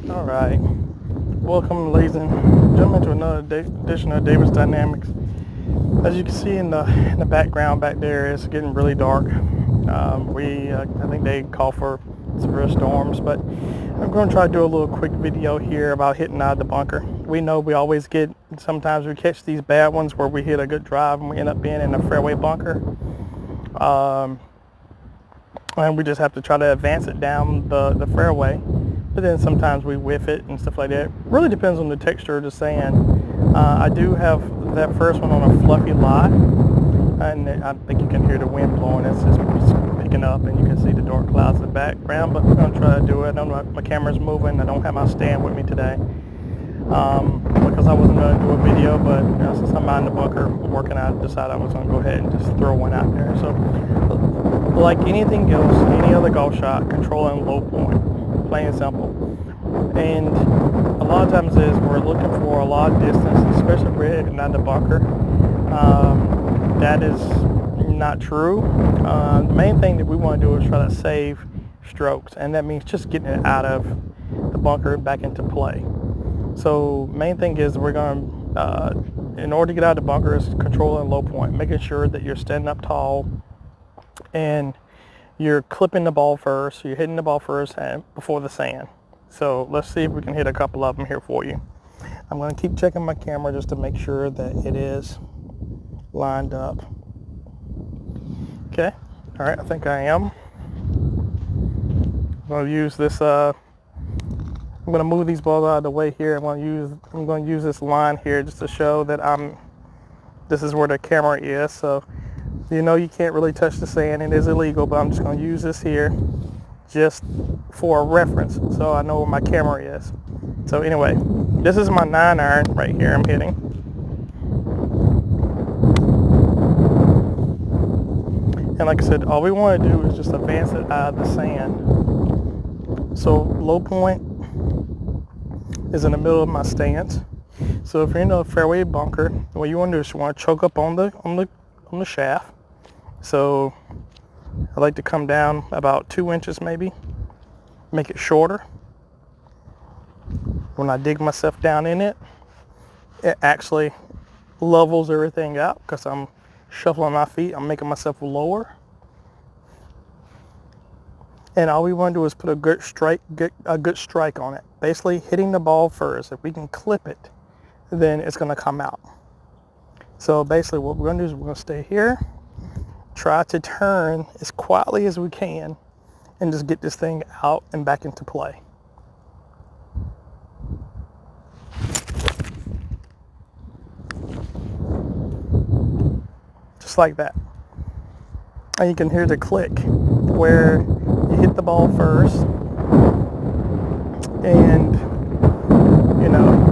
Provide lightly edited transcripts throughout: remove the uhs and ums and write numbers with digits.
All right. Welcome, ladies and gentlemen, to another edition of Davis Dynamics. As you can see in the background back there, it's getting really dark. I think they call for severe storms, but I'm going to try to do a little quick video here about hitting out of the bunker. We know we always sometimes we catch these bad ones where we hit a good drive and we end up being in a fairway bunker. And we just have to try to advance it down the fairway. But then sometimes we whiff it and stuff like that. Really depends on the texture of the sand. I do have that first one on a fluffy lie, and I think you can hear the wind blowing. It's just picking up, and you can see the dark clouds in the background. But I'm going to try to do it. I know my camera's moving. I don't have my stand with me today because I wasn't going to do a video, but since I'm out in the bunker working, I decided I was going to go ahead and just throw one out there. So, like anything else, any other golf shot, controlling low point, plain and simple. And a lot of times we're looking for a lot of distance, especially if we're hitting out the bunker. That is not true. The main thing that we want to do is try to save strokes, and that means just getting it out of the bunker back into play. So main thing is we're going to, in order to get out of the bunker, is controlling low point, making sure that you're standing up tall and you're clipping the ball first, you're hitting the ball first and before the sand. So let's see if we can hit a couple of them here for you. I'm going to keep checking my camera just to make sure that it is lined up. Okay, all right, I think I am. I'm going to use this, I'm going to move these balls out of the way here. I'm going to use this line here just to show that this is where the camera is. So you know you can't really touch the sand, it is illegal, but I'm just going to use this here just for a reference so I know where my camera is. So anyway, this is my 9-iron right here I'm hitting. And like I said, all we want to do is just advance it out of the sand. So low point is in the middle of my stance. So if you're in a fairway bunker, what you want to do is you want to choke up on the shaft. So I like to come down about 2 inches maybe, make it shorter. When I dig myself down in it, it actually levels everything out because I'm shuffling my feet, I'm making myself lower. And all we want to do is put a good strike on it. Basically hitting the ball first. If we can clip it, then it's going to come out. So basically what we're going to do is we're going to stay here, try to turn as quietly as we can, and just get this thing out and back into play. Just like that. And you can hear the click where you hit the ball first, and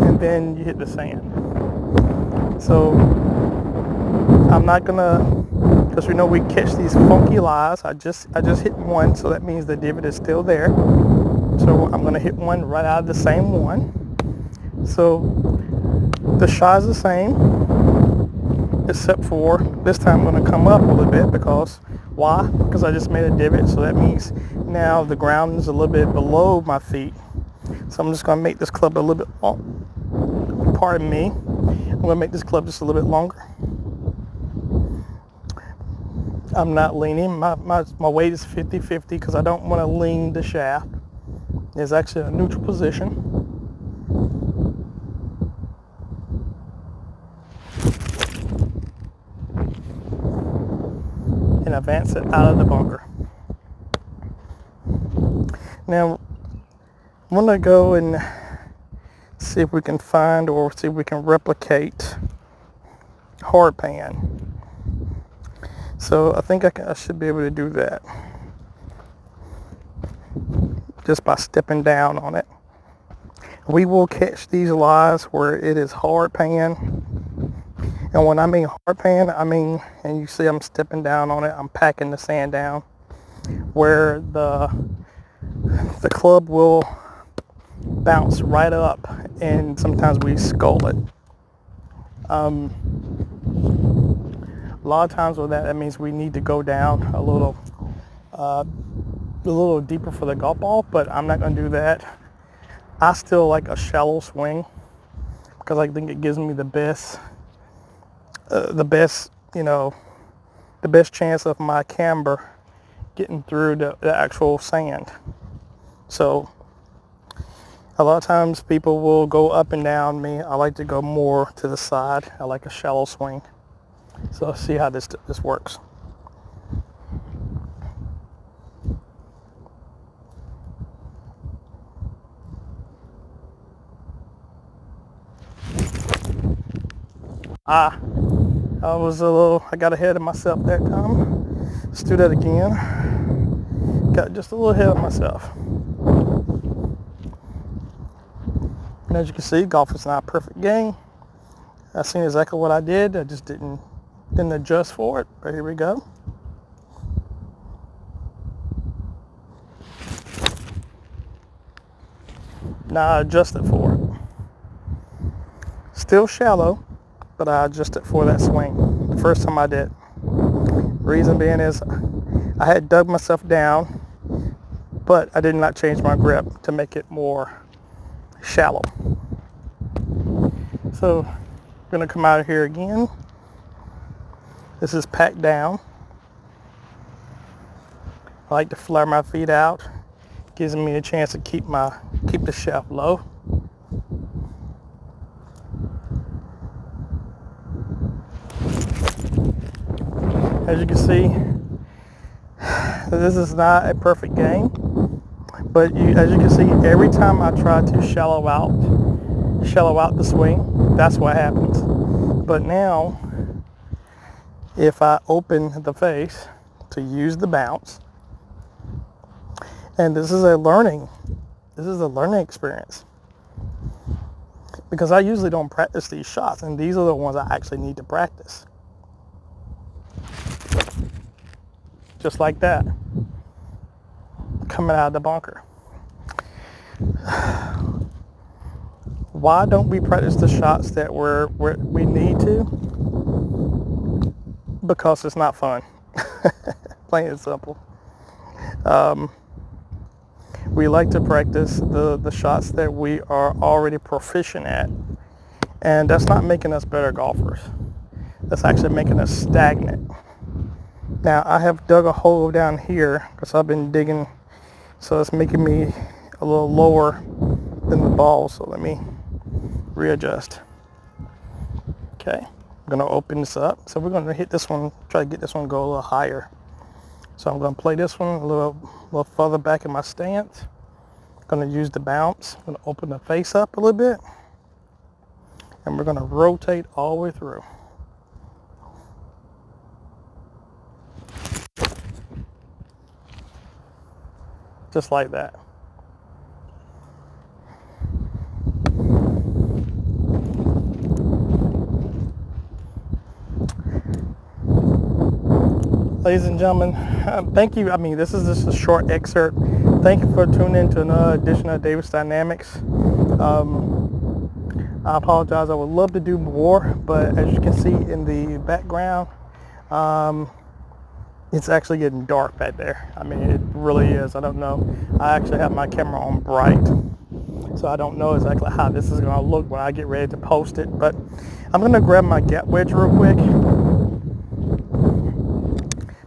and then you hit the sand. So I'm not gonna, because we know we catch these funky lies. I just hit one, so that means the divot is still there. So I'm gonna hit one right out of the same one. So the shot is the same, except for this time I'm gonna come up a little bit because why? Because I just made a divot, so that means now the ground is a little bit below my feet. So I'm just gonna make this club a little bit long. Pardon me. I'm gonna make this club just a little bit longer. I'm not leaning. My weight is 50-50 because I don't want to lean the shaft. It's actually a neutral position. And advance it out of the bunker. Now, I'm going to go and see if we can find or see if we can replicate hard pan. So I think I should be able to do that just by stepping down on it. We will catch these lies where it is hard pan. And when I mean hard pan, and you see I'm stepping down on it, I'm packing the sand down, where the club will bounce right up and sometimes we skull it. A lot of times with that means we need to go down a little deeper for the golf ball, but I'm not going to do that. I still like a shallow swing because I think it gives me the best, the best chance of my camber getting through the actual sand. So a lot of times people will go up and down. Me, I like to go more to the side. I like a shallow swing. So let's see how this works. I got ahead of myself that time. Let's do that again. Got just a little ahead of myself. And as you can see, golf is not a perfect game. I've seen exactly what I did. I just didn't adjust for it. But here we go. Now I adjusted for it. Still shallow, but I adjusted for that swing the first time I did. Reason being is I had dug myself down, but I did not change my grip to make it more shallow. So I'm going to come out of here again. This is packed down. I like to flare my feet out. Gives me a chance to keep the shaft low. As you can see, this is not a perfect game, but as you can see, every time I try to shallow out the swing, that's what happens. But now, if I open the face to use the bounce, and this is a learning experience, because I usually don't practice these shots, and these are the ones I actually need to practice. Just like that, coming out of the bunker. Why don't we practice the shots that we need to? Because it's not fun. Plain and simple. We like to practice the shots that we are already proficient at, and that's not making us better golfers. That's actually making us stagnant. Now I have dug a hole down here because I've been digging, so it's making me a little lower than the ball. So let me readjust. Okay, I'm gonna open this up. So we're gonna hit this one, try to get this one go a little higher. So I'm gonna play this one a little further back in my stance. I'm gonna use the bounce. I'm gonna open the face up a little bit, and we're gonna rotate all the way through. Just like that. Ladies and gentlemen, thank you. I mean, this is just a short excerpt. Thank you for tuning in to another edition of Davis Dynamics. I apologize. I would love to do more, but as you can see in the background, it's actually getting dark back there. I mean, it really is. I don't know. I actually have my camera on bright, so I don't know exactly how this is going to look when I get ready to post it. But I'm going to grab my gap wedge real quick,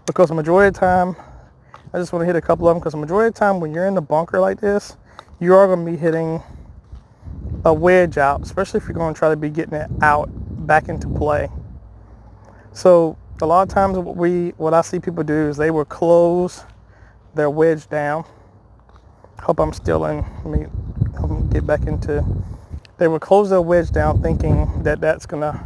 because the majority of the time, I just want to hit a couple of them, because the majority of the time when you're in the bunker like this, you are going to be hitting a wedge out, especially if you're going to try to be getting it out back into play. So a lot of times what I see people do is they will close their wedge down. Hope I'm still in. Let me get back into. They will close their wedge down thinking that that's gonna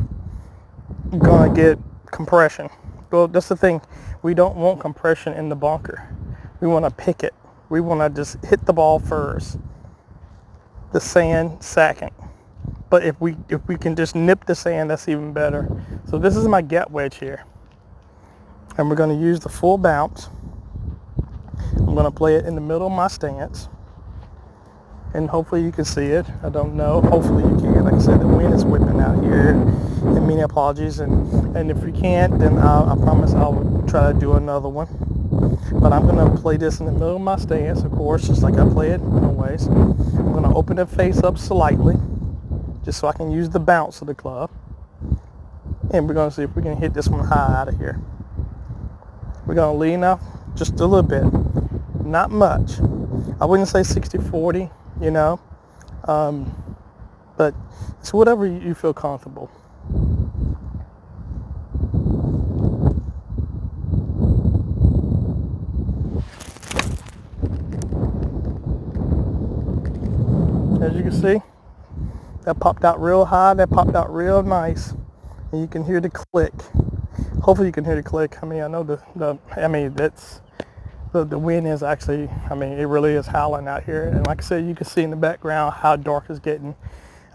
get compression. Well, that's the thing. We don't want compression in the bunker. We want to pick it. We want to just hit the ball first, the sand second. But if we can just nip the sand, that's even better. So this is my gap wedge here, and we're going to use the full bounce. I'm going to play it in the middle of my stance, and hopefully you can see it. I don't know. Hopefully you can. Like I said, the wind is whipping out here, and many apologies. And if you can't, then I promise I'll try to do another one. But I'm going to play this in the middle of my stance, of course, just like I play it always. I'm going to open the face up slightly, just so I can use the bounce of the club. And we're going to see if we can hit this one high out of here. We're going to lean up just a little bit, not much. I wouldn't say 60-40, you know, but it's whatever you feel comfortable. As you can see, that popped out real high, that popped out real nice, and you can hear the click. Hopefully you can hear the click. I mean, I know that's the wind is actually, I mean, it really is howling out here. And like I said, you can see in the background how dark it's getting.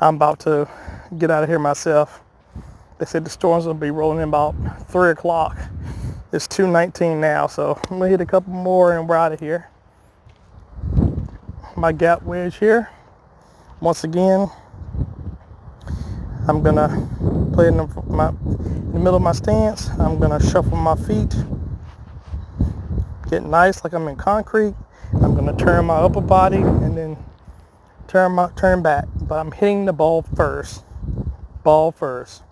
I'm about to get out of here myself. They said the storm's gonna be rolling in about 3 o'clock. It's 2:19 now, so I'm gonna hit a couple more and we're out of here. My gap wedge here. Once again, I'm gonna play in the middle of my stance. I'm gonna shuffle my feet, get nice like I'm in concrete. I'm gonna turn my upper body and then turn back. But I'm hitting the ball first. Ball first.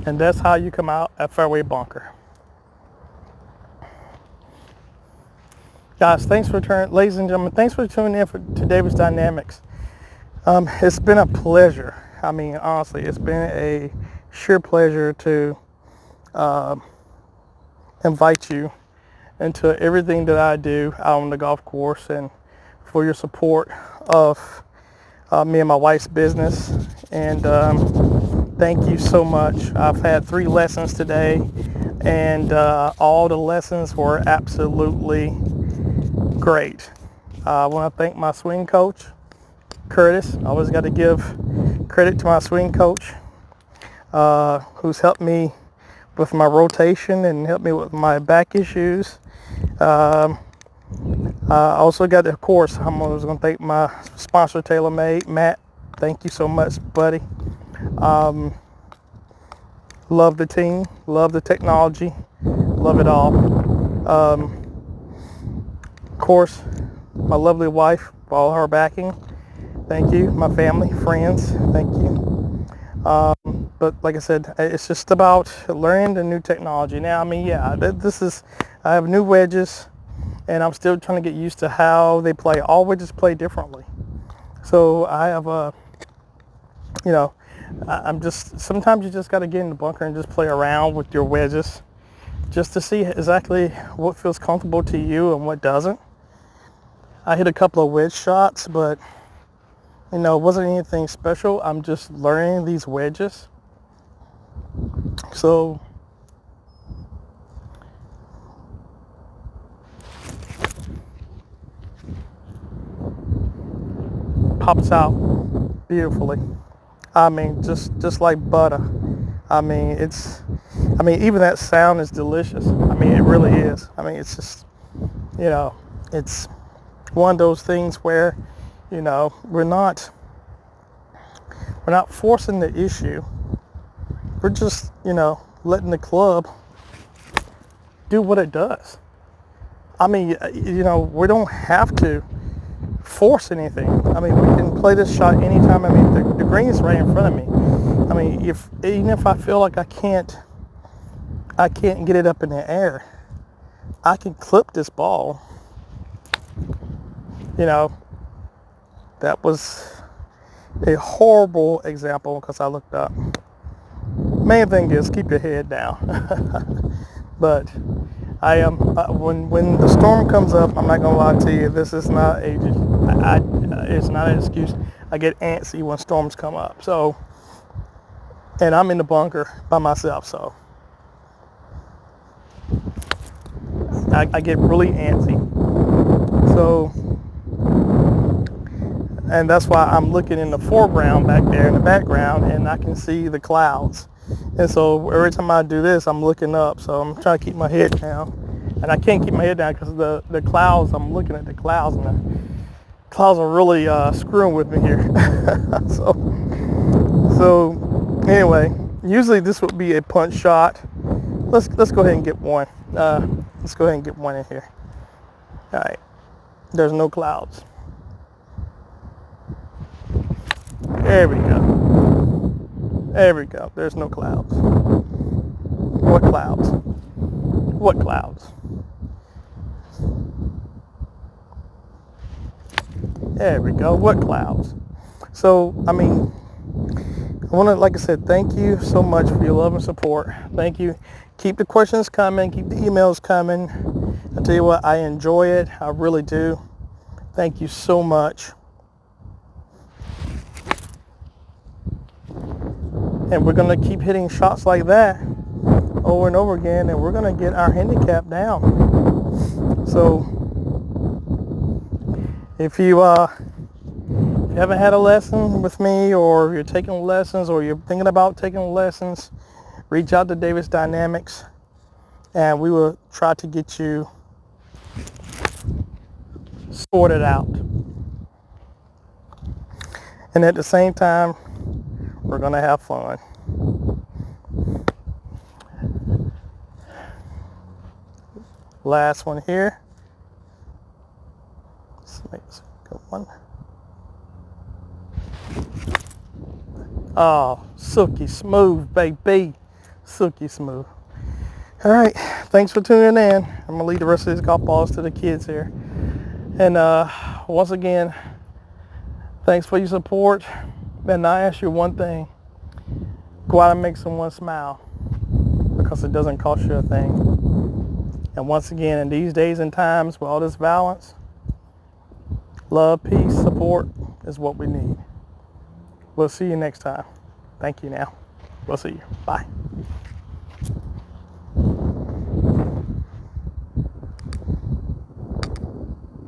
And that's how you come out at fairway bunker. Guys, ladies and gentlemen, thanks for tuning in to Davis Dynamics. It's been a pleasure. I mean, honestly, it's been a sheer pleasure to invite you into everything that I do out on the golf course, and for your support of me and my wife's business. And thank you so much. I've had 3 lessons today, and all the lessons were absolutely great. I want to thank my swing coach, Curtis. I always got to give credit to my swing coach, who's helped me with my rotation and helped me with my back issues. I also got, of course, I was going to thank my sponsor, TaylorMade. Matt, thank you so much, buddy. Love the team, love the technology, love it all. Of course, my lovely wife, for all her backing. Thank you. My family, friends, thank you. But like I said, it's just about learning the new technology. Now, I mean, yeah, I have new wedges, and I'm still trying to get used to how they play. All wedges play differently. So I have sometimes you just got to get in the bunker and just play around with your wedges just to see exactly what feels comfortable to you and what doesn't. I hit a couple of wedge shots, but it wasn't anything special. I'm just learning these wedges. So pops out beautifully. I mean, just like butter. I mean, even that sound is delicious. I mean, it really is. I mean, it's just, it's one of those things where, we're not forcing the issue. We're just, letting the club do what it does. I mean, we don't have to force anything. I mean, we can play this shot anytime. I mean, the green is right in front of me. I mean, even if I feel like I can't get it up in the air, I can clip this ball. That was a horrible example because I looked up. Main thing is keep your head down. But I am when the storm comes up, I'm not gonna lie to you. This is not it's not an excuse. I get antsy when storms come up. So, and I'm in the bunker by myself, so I get really antsy. So, and that's why I'm looking in the foreground back there in the background, and I can see the clouds. And so every time I do this, I'm looking up. So I'm trying to keep my head down, and I can't keep my head down because the clouds. I'm looking at the clouds, and clouds are really screwing with me here. so anyway, usually this would be a punch shot. Let's go ahead and get one. Let's go ahead and get one in here. All right, there's no clouds. There we go. There we go. There's no clouds. What clouds? What clouds? There we go. What clouds? So, I mean, I want to, like I said, thank you so much for your love and support. Thank you. Keep the questions coming. Keep the emails coming. I tell you what, I enjoy it. I really do. Thank you so much. And we're going to keep hitting shots like that over and over again, and we're going to get our handicap down. So if you haven't had a lesson with me, or you're taking lessons, or you're thinking about taking lessons, reach out to Davis Dynamics, and we will try to get you sorted out. And at the same time, we're going to have fun. Last one here. Let's make this a good one. Oh, silky smooth, baby. Silky smooth. All right, thanks for tuning in. I'm going to leave the rest of these golf balls to the kids here. And once again, thanks for your support. And I ask you one thing. Go out and make someone smile, because it doesn't cost you a thing. And once again, in these days and times with all this violence, love, peace, support is what we need. We'll see you next time. Thank you now. We'll see you. Bye.